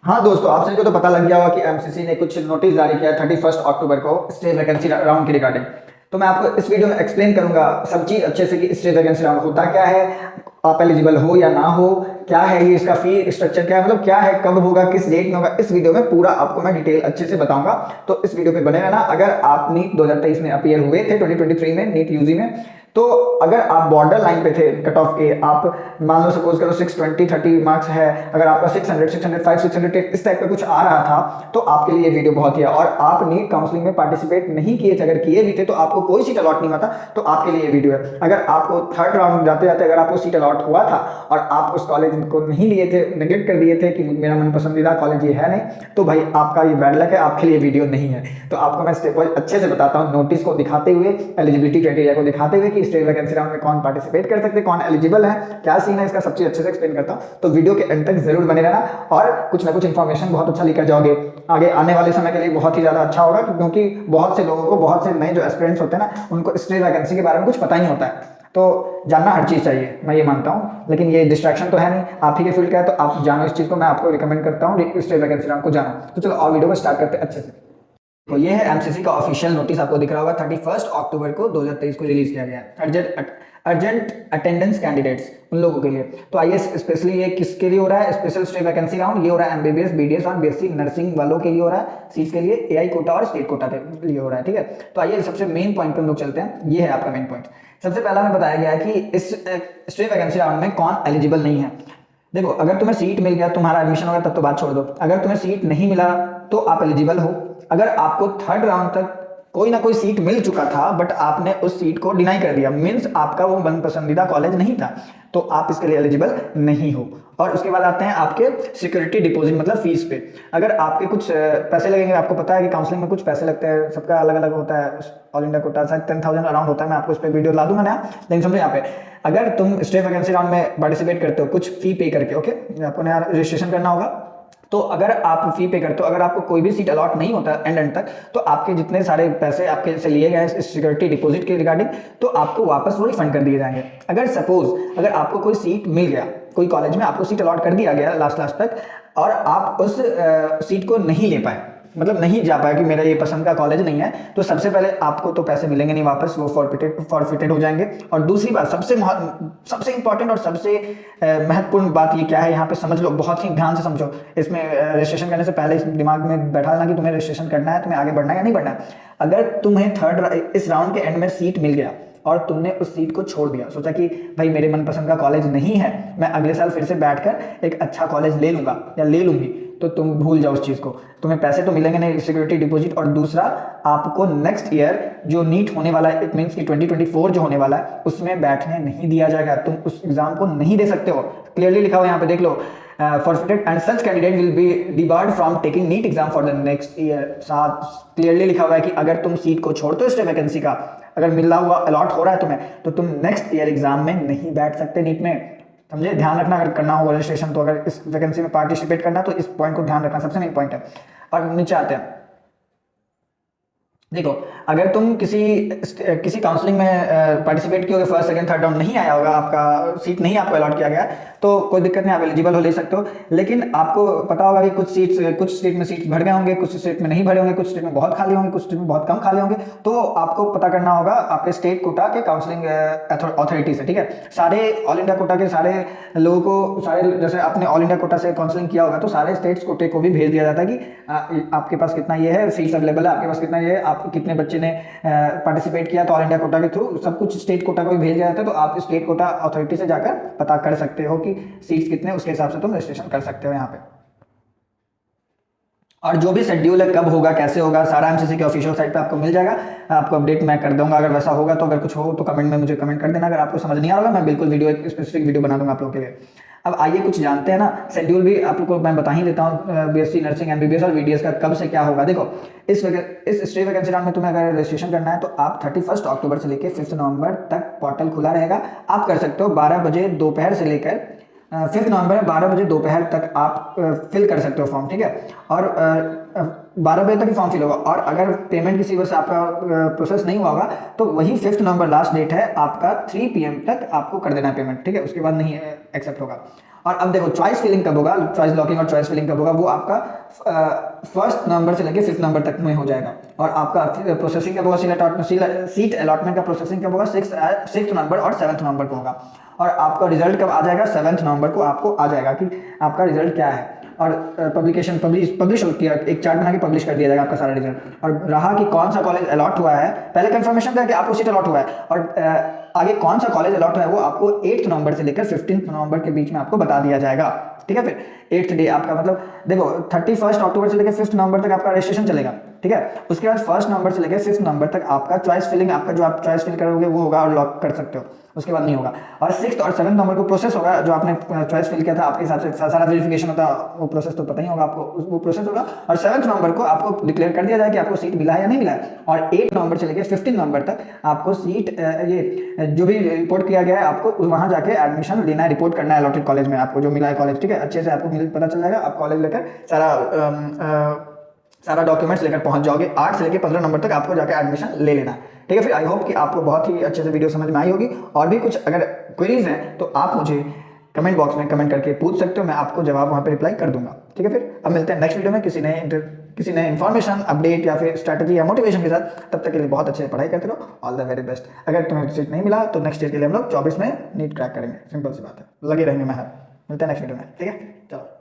हाँ दोस्तों, आप सभी को तो पता लग गया होगा कि एमसीसी ने कुछ नोटिस जारी किया 31 अक्टूबर को स्टेट वैकेंसी राउंड की रिगार्डिंग। तो मैं आपको इस वीडियो में एक्सप्लेन करूंगा सब चीज अच्छे से कि स्टेट वैकेंसी राउंड होता क्या है, आप एलिजिबल हो या ना हो, क्या है ये, इसका फी स्ट्रक्चर क्या है, मतलब क्या है, कब होगा, किस डेट में होगा। इस वीडियो में पूरा आपको मैं डिटेल अच्छे से बताऊंगा, तो इस वीडियो पे बने रहना। अगर आप नीट 2023 में अपीयर हुए थे 2023 में नीट यूजी में, तो अगर आप बॉर्डर लाइन पे थे कट ऑफ के, आप मान लो सपोज करो 620 30 मार्क्स है, अगर आपका 600 605 610 इस टाइप का कुछ आ रहा था, तो आपके लिए वीडियो बहुत ही है। और आप नीट काउंसलिंग में पार्टिसिपेट नहीं किए थे, अगर किए भी थे तो आपको कोई सीट अलॉट नहीं हुआ था, तो आपके लिए वीडियो है। अगर आपको थर्ड राउंड जाते जाते अगर आपको सीट अलॉट हुआ था और आप उस कॉलेज को नहीं लिए थे, नेगलेक्ट कर दिए थे कि मेरा मन पसंदीदा कॉलेज ये है नहीं, तो भाई आपका ये बैड लक है, आपके लिए वीडियो नहीं है। तो आपको मैं स्टेप वाइज अच्छे से बताता हूँ, नोटिस को दिखाते हुए, एलिजिबिलिटी क्राइटेरिया को दिखाते हुए कि स्टेट वैकेंसी राउंड में कौन पार्टिसिपेट कर सकते हैं, कौन एलिजिबल है, क्या सीन है इसका, सब चीज अच्छे से एक्सप्लेन करता हूं। तो वीडियो के एंड तक जरूर बने रहना और कुछ ना कुछ इन्फॉर्मेशन बहुत अच्छा लेकर जाओगे। आगे आने वाले समय के लिए बहुत ही ज्यादा अच्छा होगा, क्योंकि बहुत से लोगों को, बहुत से नए जो एस्पिरेंट्स होते हैं ना, उनको स्टेट वैकेंसी के बारे में कुछ पता ही नहीं होता है। तो जानना हर चीज चाहिए, मैं ये मानता हूँ, लेकिन ये डिस्ट्रैक्शन तो है नहीं, आप ही के फील्ड का है, तो आप जानो इस चीज को, मैं आपको रिकमेंड करता हूँ स्टेट वैकेंसी राउंड को जानो। तो चलो और वीडियो को स्टार्ट करते हैं अच्छे से। तो ये है एमसीसी का ऑफिशियल नोटिस, आपको दिख रहा होगा 31 अक्टूबर को 2023 को रिलीज किया गया है। अर्जेंट अटेंडेंस कैंडिडेट्स उन लोगों के लिए। तो आइए स्पेशली ये किसके लिए हो रहा है, स्पेशल स्टेट वैकेंसी राउंड, ये हो रहा है एमबीबीएस बीडीएस और बीएससी नर्सिंग वालों के लिए हो रहा है, सीट्स के लिए एआई कोटा और स्टेट कोटा के लिए हो रहा है। ठीक है, तो आइए सबसे मेन पॉइंट पे हम लोग चलते हैं। ये है आपका मेन पॉइंट। सबसे पहला हमें बताया गया है कि इस स्टेट वैकेंसी राउंड में कौन एलिजिबल नहीं है। देखो, अगर तुम्हें सीट मिल गया, तुम्हारा एडमिशन हो गया, तब तो बात छोड़ दो। अगर तुम्हें सीट नहीं मिला तो आप एलिजिबल हो। अगर आपको थर्ड राउंड तक कोई ना कोई सीट मिल चुका था बट आपने उस सीट को डिनाई कर दिया, मींस आपका वो मन पसंदीदा कॉलेज नहीं था, तो आप इसके लिए एलिजिबल नहीं हो। और उसके बाद आते हैं आपके सिक्योरिटी डिपॉजिट, मतलब फीस पे। अगर आपके कुछ पैसे लगेंगे, आपको पता है कि काउंसलिंग में कुछ पैसे लगते हैं, सबका अलग अलग होता है। ऑल इंडिया कोटा शायद 10,000 अराउंड होता है, मैं आपको इस पर वीडियो ला दूंगा नया, लेकिन समझो यहाँ पे अगर तुम स्टेट वैकेंसी राउंड में पार्टिसिपेट करते हो कुछ फी पे करके, ओके, आपको नया रजिस्ट्रेशन करना होगा, तो अगर आप फी पे करते हो, अगर आपको कोई भी सीट अलॉट नहीं होता एंड तक, तो आपके जितने सारे पैसे आपके से लिए गए सिक्योरिटी डिपॉजिट के रिगार्डिंग, तो आपको वापस वो रिफंड कर दिए जाएंगे। अगर सपोज अगर आपको कोई सीट मिल गया, कोई कॉलेज में आपको सीट अलॉट कर दिया गया लास्ट तक, और आप उस सीट को नहीं ले पाए, मतलब नहीं जा पाया कि मेरा ये पसंद का कॉलेज नहीं है, तो सबसे पहले आपको तो पैसे मिलेंगे नहीं वापस, वो फॉरफिटेड हो जाएंगे। और दूसरी बात, सबसे इंपॉर्टेंट और सबसे महत्वपूर्ण बात ये क्या है, यहाँ पे समझ लो, बहुत ही ध्यान से समझो। इसमें रजिस्ट्रेशन करने से पहले इस दिमाग में बैठा लेना कि तुम्हें रजिस्ट्रेशन करना है, तुम्हें आगे बढ़ना है या नहीं बढ़ना है। अगर तुम्हें इस राउंड के एंड में सीट मिल गया और तुमने उस सीट को छोड़ दिया, सोचा कि भाई मेरे मनपसंद का कॉलेज नहीं है, मैं अगले साल फिर से बैठकर एक अच्छा कॉलेज ले लूंगा या ले लूंगी, तो तुम भूल जाओ उस चीज़ को। तुम्हें पैसे तो मिलेंगे नहीं, सिक्योरिटी डिपॉजिट, और दूसरा आपको नेक्स्ट ईयर जो नीट होने वाला है, इट मीन्स कि 2024 जो होने वाला है, उसमें बैठने नहीं दिया जाएगा, तुम उस एग्जाम को नहीं दे सकते हो। क्लियरली लिखा हुआ यहाँ पे देख लो, forfeited and such candidate will be debarred from taking NEET exam for the next year। साथ क्लियरली लिखा हुआ है कि अगर तुम सीट को छोड़ते हो स्टेट वैकेंसी का, अगर मिला हुआ अलॉट हो रहा है तुम्हें, तो तुम नेक्स्ट ईयर एग्जाम में नहीं बैठ सकते नीट में। समझे, ध्यान रखना, अगर करना हो रजिस्ट्रेशन, तो अगर इस वैकेंसी में पार्टिसिपेट करना, तो इस पॉइंट को ध्यान रखना, सबसे मेन पॉइंट है। और नीचे आते हैं, देखो, अगर तुम किसी काउंसलिंग में पार्टिसिपेट किए, फर्स्ट सेकंड थर्ड राउंड नहीं आया होगा, आपका सीट नहीं आपको अलॉट किया गया, तो कोई दिक्कत नहीं, आप एलिजिबल हो, ले सकते हो। लेकिन आपको पता होगा कि कुछ स्टेट में सीट्स भर गए होंगे, कुछ स्टेट में नहीं भरे होंगे, कुछ स्टेट में बहुत खाली होंगे, कुछ स्टेट में बहुत कम खाली होंगे, तो आपको पता करना होगा आपके स्टेट कोटा के काउंसलिंग अथॉरिटी से। ठीक है, सारे ऑल इंडिया कोटा के सारे लोगों को, सारे जैसे आपने ऑल इंडिया कोटा से काउंसलिंग किया होगा, तो सारे स्टेट्स कोटे को भी भेज दिया जाता है कि आपके पास कितना ये है, सीट्स अवेलेबल है, आपके पास कितना ये है, आप कितने बच्चे ने पार्टिसिपेट किया, तो ऑल इंडिया कोटा के थ्रू सब कुछ स्टेट कोटा को भी भेज दिया जाता है। तो आप स्टेट कोटा अथॉरिटी से जाकर पता कर सकते हो कि सीट्स कितने, उसके हिसाब से तुम रजिस्ट्रेशन कर सकते हो यहाँ पे। और जो भी शेड्यूल है, कब होगा, कैसे होगा, सारा एमसीसी के ऑफिशियल साइट पे आपको मिल जाएगा, आपको अपडेट मैं कर दूंगा अगर वैसा होगा तो। अगर कुछ हो तो कमेंट में मुझे कमेंट कर देना, अगर आपको समझ नहीं आ रहा, मैं बिल्कुल वीडियो, एक स्पेसिफिक वीडियो बना दूंगा आप लोगों के लिए। अब आइए कुछ जानते हैं ना, शेड्यूल भी आप लोग को मैं बता ही देता हूँ, बीएससी नर्सिंग, एमबीबीएस और बीडीएस का कब से क्या होगा। देखो, इस स्टेट वैकेंसी राउंड में तुम्हें अगर रजिस्ट्रेशन करना है, तो आप 31 अक्टूबर से लेकर 5 नवंबर तक पोर्टल खुला रहेगा। आप कर सकते हो 12 बजे दोपहर से लेकर 5 नवंबर में 12 बजे दोपहर तक आप फिल कर सकते हो फॉर्म। ठीक है, और 12 बजे तक ही फॉर्म फिल होगा। और अगर पेमेंट किसी वजह से आपका प्रोसेस नहीं हुआ होगा, तो वही 5 नवंबर लास्ट डेट है, आपका 3 PM तक आपको कर देना है पेमेंट। ठीक है, उसके बाद नहीं एक्सेप्ट होगा। और अब देखो चॉइस फिलिंग कब होगा, चॉइस लॉकिंग और चॉइस फिलिंग कब होगा, वो आपका 1st नवंबर से लेकर 5th नवंबर तक में हो जाएगा। और आपका प्रोसेसिंग कब होगा, सीट अलॉटमेंट का प्रोसेसिंग कब होगा, 6th नवंबर और 7th नवंबर को होगा। और आपका रिजल्ट कब आ जाएगा, 7th नवंबर को आपको आ जाएगा कि आपका रिजल्ट क्या है। और पब्लिकेशन पब्लिश होती है, एक चार्ट बना के पब्लिश कर दिया जाएगा आपका सारा रिजल्ट। और रहा कि कौन सा कॉलेज अलॉट हुआ है, पहले कंफर्मेशन था कि आपको सीट अलॉट हुआ है, और आगे कौन सा कॉलेज अलॉट हुआ है वो आपको 8th नवंबर से लेकर 15th नवंबर के बीच में आपको बता दिया जाएगा। ठीक है, फिर 8th डे आपका मतलब देखो 31 अक्टूबर से लेकर 5th नवंबर तक आपका रजिस्ट्रेशन चलेगा। ठीक है, उसके बाद 1 नवंबर से लेकर 5th नवंबर तक आपका चॉइस फिलिंग, आपका जो आप चॉइस फिल करोगे वो होगा और लॉक कर सकते हो, उसके बाद नहीं होगा। और 6th और 7th नवंबर को प्रोसेस होगा, जो आपने चॉइस फिल किया था आपके हिसाब से सारा वेरिफिकेशन होता है, वो प्रोसेस तो पता ही होगा आपको, वो प्रोसेस होगा। और 7th नवंबर को आपको डिक्लेयर कर दिया जाए कि आपको सीट मिला है या नहीं मिला है। और 8 नवंबर से लेकर 15 नवंबर तक आपको सीट ये जो भी रिपोर्ट किया गया है आपको वहां जाके एडमिशन लेना है, रिपोर्ट करना है अलॉटेड कॉलेज में, आपको जो मिला है कॉलेज। ठीक है, अच्छे से आपको पता चल जाएगा, आप कॉलेज लेकर सारा डॉक्यूमेंट्स लेकर पहुंच जाओगे। 8 से लेकर 15 नंबर तक आपको जाकर एडमिशन ले लेना है। ठीक है, फिर आई होप कि आपको बहुत ही अच्छे से वीडियो समझ में आई होगी। और भी कुछ अगर क्वेरीज हैं तो आप मुझे कमेंट बॉक्स में कमेंट करके पूछ सकते हो, मैं आपको जवाब वहाँ पे रिप्लाई कर दूंगा। ठीक है, फिर अब मिलते हैं नेक्स्ट वीडियो में किसी नए इन्फॉर्मेशन, अपडेट या फिर स्ट्रैटेजी या मोटिवेशन के साथ। तब तक के लिए बहुत अच्छे से पढ़ाई करते रहो। All the very best. अगर तुम्हें सीट नहीं मिला तो नेक्स्ट ईयर के लिए हम लोग 24 में नीट क्रैक करेंगे, सिंपल सी बात है, लगे रहेंगे। मैं मिलते हैं नेक्स्ट वीडियो में। ठीक है, चलो।